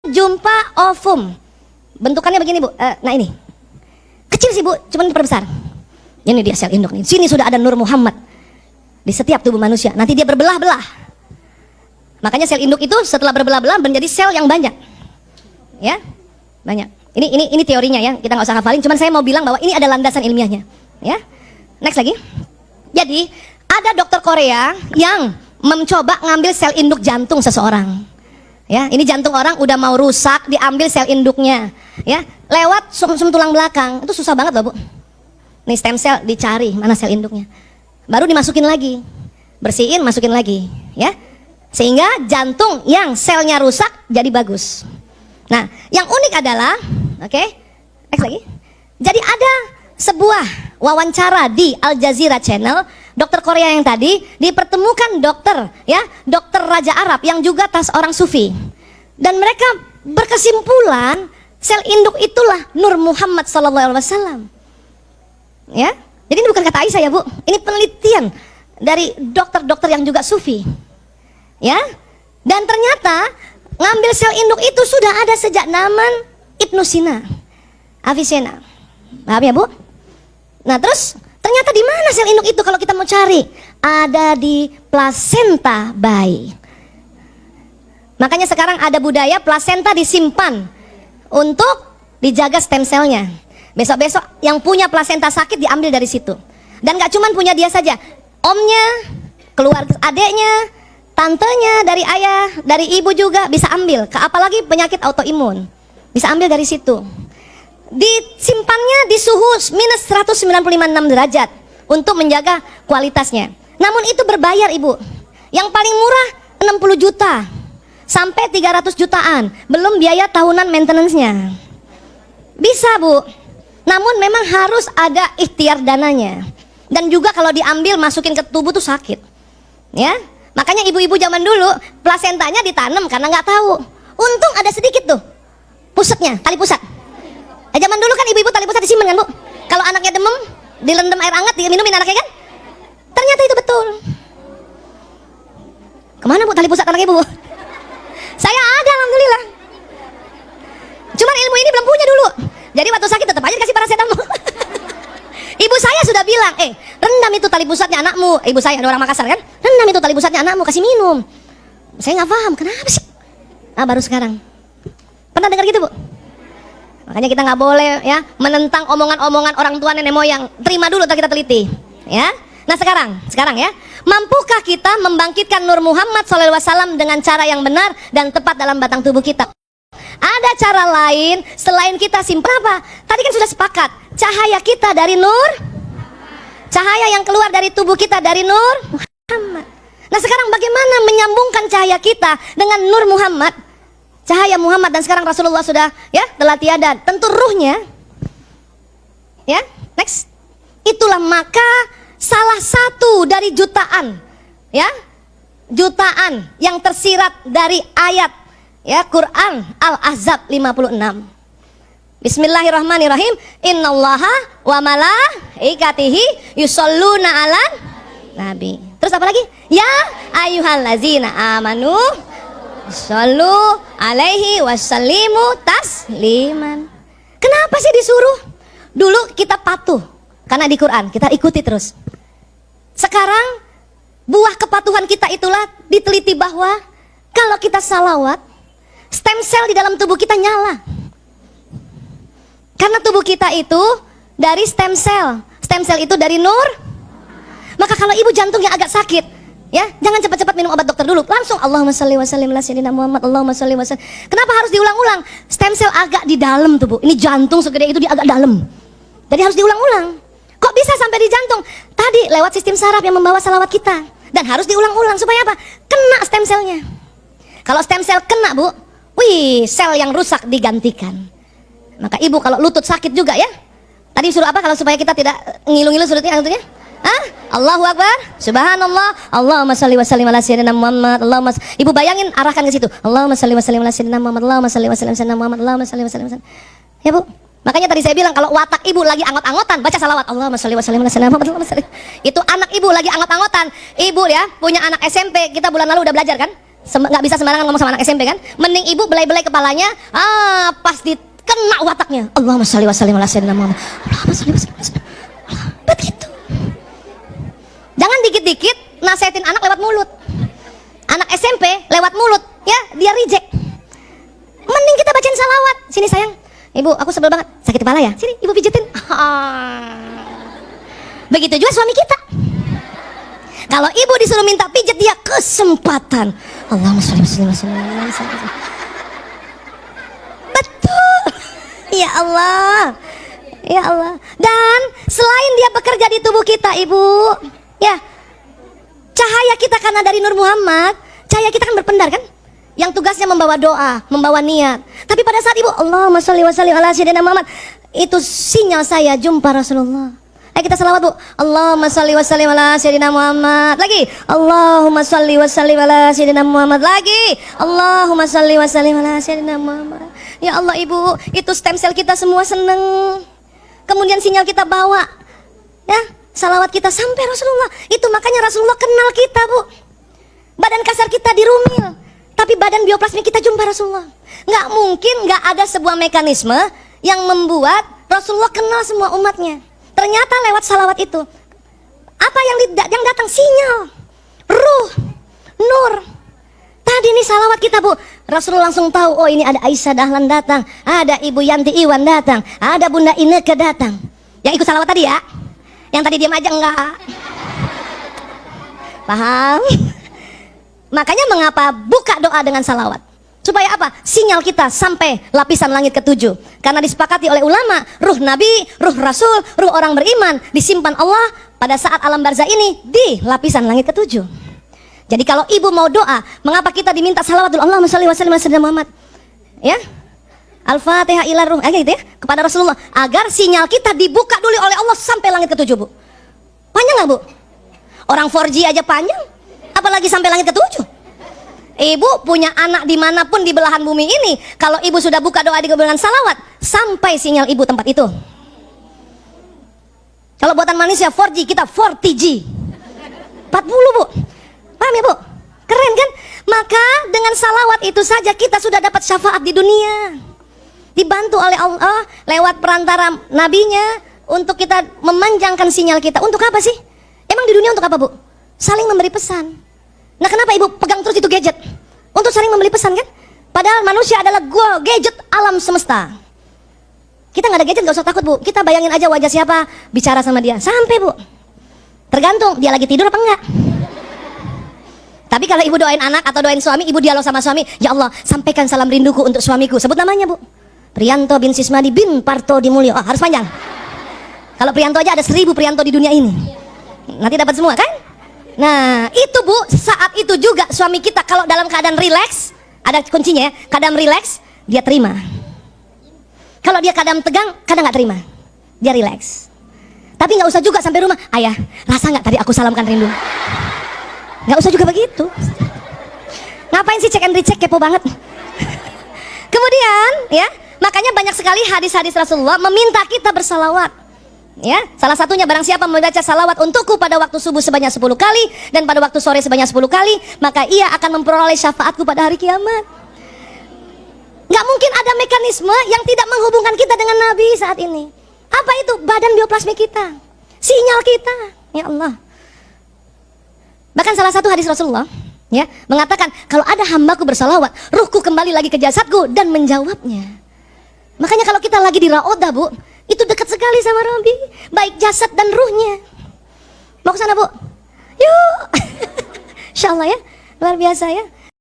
jumpa ovum. Bentukannya begini, Bu. Nah ini. Kecil sih, Bu, cuman diperbesar. Ini dia sel induk nih. Sini sudah ada Nur Muhammad di setiap tubuh manusia. Nanti dia berbelah-belah. Makanya sel induk itu setelah berbelah-belah menjadi sel yang banyak. Ya, banyak. Ini teorinya ya. Kita nggak usah hafalin. Cuman saya mau bilang bahwa ini ada landasan ilmiahnya. Ya. Next lagi. Jadi ada dokter Korea yang mencoba ngambil sel induk jantung seseorang. Ya, ini jantung orang udah mau rusak, diambil sel induknya. Ya, lewat sum tulang belakang. Itu susah banget loh, Bu. Nih stem cell dicari mana sel induknya. Baru dimasukin lagi. Bersihin, masukin lagi, ya. Sehingga jantung yang selnya rusak jadi bagus. Nah, yang unik adalah, oke, next lagi. Jadi ada sebuah wawancara di Al Jazeera Channel, dokter Korea yang tadi dipertemukan dokter, ya, dokter Raja Arab yang juga orang sufi. Dan mereka berkesimpulan sel induk itulah Nur Muhammad SAW. Ya, jadi ini bukan kata Aisyah ya, Bu. Ini penelitian dari dokter-dokter yang juga sufi. Ya, dan ternyata ngambil sel induk itu sudah ada sejak zaman Ibnu Sina, Avicenna. Paham ya, Bu? Nah, terus ternyata di mana sel induk itu kalau kita mau cari? Ada di plasenta bayi. Makanya sekarang ada budaya plasenta disimpan untuk dijaga stem selnya. Besok-besok yang punya plasenta sakit diambil dari situ. Dan gak cuman punya dia saja, omnya, keluarga adeknya, tantenya, dari ayah, dari ibu juga bisa ambil. Apalagi penyakit autoimun, bisa ambil dari situ. Disimpannya di suhu minus 195,6 derajat untuk menjaga kualitasnya. Namun itu berbayar, Ibu. Yang paling murah 60 juta sampai 300 jutaan, belum biaya tahunan maintenance-nya. Bisa, Bu. Namun memang harus ada ikhtiar dananya. Dan juga kalau diambil masukin ke tubuh tuh sakit. Ya. Makanya ibu-ibu zaman dulu plasentanya ditanam karena nggak tahu. Untung ada sedikit tuh pusatnya, tali pusat. Zaman dulu kan ibu-ibu tali pusat disimpan kan, Bu? Kalau anaknya demam, dilendam air hangat, diminumin anaknya kan? Ternyata itu betul. Kemana, Bu, tali pusat anak ibu, Bu? Saya ada, alhamdulillah. Cuman ilmu ini belum punya dulu. Jadi waktu sakit tetap aja dikasih paracetamol. Ibu saya sudah bilang, rendam itu tali pusatnya anakmu. Ibu saya ada orang Makassar kan? Rendam itu tali pusatnya anakmu, kasih minum. Saya nggak paham, kenapa sih? Ah, baru sekarang. Pernah dengar gitu, Bu? Makanya kita nggak boleh ya menentang omongan-omongan orang tua nenek moyang. Terima dulu, kita teliti. Ya. Nah sekarang ya, mampukah kita membangkitkan Nur Muhammad SAW dengan cara yang benar dan tepat dalam batang tubuh kita? Ada cara lain selain kita simpan apa? Tadi kan sudah sepakat, cahaya kita dari Nur, cahaya yang keluar dari tubuh kita dari Nur Muhammad. Nah sekarang bagaimana menyambungkan cahaya kita dengan Nur Muhammad, cahaya Muhammad, dan sekarang Rasulullah sudah ya telah tiada, tentu ruhnya. Ya, next. Itulah maka salah satu dari jutaan, ya, jutaan yang tersirat dari ayat ya Quran Al-Ahzab 56. Bismillahirrahmanirrahim. Innallaha wa malaikatihi yusholluna 'alan nabi. Terus apa lagi? Ya ayyuhallazina amanu shollu alaihi wasallimu tasliman. Kenapa sih disuruh? Dulu kita patuh karena di Quran, kita ikuti terus. Sekarang buah kepatuhan kita itulah diteliti bahwa kalau kita salawat, stem cell di dalam tubuh kita nyala. Karena tubuh kita itu dari stem cell. Stem cell itu dari Nur. Maka kalau ibu jantungnya agak sakit, ya, jangan cepat-cepat minum obat dokter dulu. Langsung Allahumma shalli wa sallim ala sayyidina Muhammad. Allahumma shalli wa sallim. Kenapa harus diulang-ulang? Stem cell agak di dalam tubuh. Ini jantung segede itu, dia agak dalam. Jadi harus diulang-ulang. Kok bisa sampai di jantung? Tadi lewat sistem saraf yang membawa salawat kita. Dan harus diulang-ulang supaya apa? Kena stem cellnya. Kalau stem cell kena, Bu, wih, sel yang rusak digantikan. Maka ibu kalau lutut sakit juga ya. Tadi suruh apa kalau supaya kita tidak ngilu-ngilu lututnya? Allahu Akbar, Subhanallah, Allahumma shalli wa sallim ala sayyidina Muhammad. Ibu bayangin, arahkan ke situ. Allahumma shalli wa sallim ala sayyidina Muhammad. Allahumma shalli wa sallim ala sayyidina Muhammad. Allahumma shalli wa sallim ala sayyidina Muhammad. Ya, Bu. Makanya tadi saya bilang kalau watak ibu lagi angot-angotan, baca salawat. Allahumma shalli wa sallim ala sayyidina Muhammad. Allahumma shalli. Itu anak ibu lagi angot-angotan. Ibu ya punya anak SMP, kita bulan lalu udah belajar kan? Nggak bisa sembarangan ngomong sama anak SMP kan. Mending ibu belai-belai kepalanya, pas dikena wataknya, Allahumma sholli wa sallim ala sayyidina Muhammad, Allahumma sholli wa sallim ala sayyidina Muhammad. Begitu. Jangan dikit-dikit nasihatin anak lewat mulut. Anak SMP lewat mulut, ya dia reject. Mending kita bacain salawat. Sini sayang, ibu aku sebel banget, sakit kepala ya, sini ibu pijetin. Begitu juga suami kita. Kalau ibu disuruh minta pijet, dia kesempatan. Allahumma sholli wa sallim ala sayyidina Muhammad. Betul. Ya Allah. Ya Allah. Dan selain dia bekerja di tubuh kita, ibu, ya, cahaya kita karena dari Nur Muhammad, cahaya kita kan berpendar kan, yang tugasnya membawa doa, membawa niat. Tapi pada saat ibu Allahumma sholli wa sallim ala sayyidina Muhammad, itu sinyal saya jumpa Rasulullah. Ayo kita salawat, bu. Allahumma sholli wa sallim ala sayyidina Muhammad. Lagi. Allahumma sholli wa sallim ala sayyidina Muhammad. Lagi. Allahumma sholli wa sallim ala sayyidina Muhammad. Ya Allah, ibu, itu stem cell kita semua seneng. Kemudian sinyal kita bawa, ya, salawat kita sampai Rasulullah. Itu makanya Rasulullah kenal kita, bu. Badan kasar kita dirumil, tapi badan bioplasmi kita jumpa Rasulullah. Nggak mungkin nggak ada sebuah mekanisme yang membuat Rasulullah kenal semua umatnya. Ternyata lewat salawat itu, apa yang datang? Sinyal, ruh, nur. Tadi nih salawat kita, bu. Rasulullah langsung tahu, oh ini ada Aisyah Dahlan datang, ada Ibu Yanti Iwan datang, ada Bunda Ineke datang. Yang ikut salawat tadi ya, yang tadi diam aja enggak. Paham? Makanya mengapa buka doa dengan salawat? Supaya apa? Sinyal kita sampai lapisan langit ke-7. Karena disepakati oleh ulama, ruh Nabi, ruh Rasul, ruh orang beriman disimpan Allah pada saat alam barzah ini di lapisan langit ke-7. Jadi kalau ibu mau doa, mengapa kita diminta salawat dulu? Allahumma sholli wa sallim ala sayyidina Muhammad. Ya? Al-Fatihah ila ruh, gitu ya, kepada Rasulullah, agar sinyal kita dibuka dulu oleh Allah sampai langit ke-7, bu. Panjang nggak, bu? Orang 4G aja panjang, apalagi sampai langit ke-7. Ibu punya anak dimanapun di belahan bumi ini, kalau ibu sudah buka doa dengan salawat, sampai sinyal ibu tempat itu. Kalau buatan manusia 4G, kita 40G 40, bu. Paham ya, bu? Keren kan? Maka dengan salawat itu saja kita sudah dapat syafaat di dunia, dibantu oleh Allah lewat perantara nabinya, untuk kita memanjangkan sinyal kita. Untuk apa sih? Emang di dunia untuk apa, bu? Saling memberi pesan. Nah, kenapa ibu pegang terus itu gadget? Untuk saling memberi pesan kan? Padahal manusia adalah gadget alam semesta. Kita nggak ada gadget, nggak usah takut, bu. Kita bayangin aja wajah siapa, bicara sama dia, sampai, bu. Tergantung dia lagi tidur apa enggak. Tapi kalau ibu doain anak atau doain suami, ibu dialog sama suami, ya Allah, sampaikan salam rinduku untuk suamiku. Sebut namanya, bu. Priyanto bin Sismadi bin Parto Dimulyo. Oh, harus panjang. Kalau Priyanto aja ada 1000 Priyanto di dunia ini. Nanti dapat semua kan? Nah, itu, bu, saat itu juga suami kita kalau dalam keadaan rileks, ada kuncinya ya, keadaan rileks, dia terima. Kalau dia keadaan tegang, kadang nggak terima, dia rileks. Tapi nggak usah juga sampai rumah, ayah, rasa nggak tadi aku salamkan rindu? Nggak usah juga begitu. Ngapain sih cek and recheck, kepo banget. Kemudian, ya, makanya banyak sekali hadis-hadis Rasulullah meminta kita bersalawat. Ya, salah satunya barang siapa membaca salawat untukku pada waktu subuh sebanyak 10 kali dan pada waktu sore sebanyak 10 kali, maka ia akan memperoleh syafaatku pada hari kiamat. Gak mungkin ada mekanisme yang tidak menghubungkan kita dengan Nabi saat ini. Apa itu? Badan bioplasmi kita, sinyal kita. Ya Allah. Bahkan salah satu hadis Rasulullah, ya, mengatakan kalau ada hambaku bersalawat, ruhku kembali lagi ke jasadku dan menjawabnya. Makanya kalau kita lagi di Raodah, bu, itu dekat sekali sama Robi, baik jasad dan ruhnya. Mau ke sana, bu? Yuk. Insya Allah ya, luar biasa ya.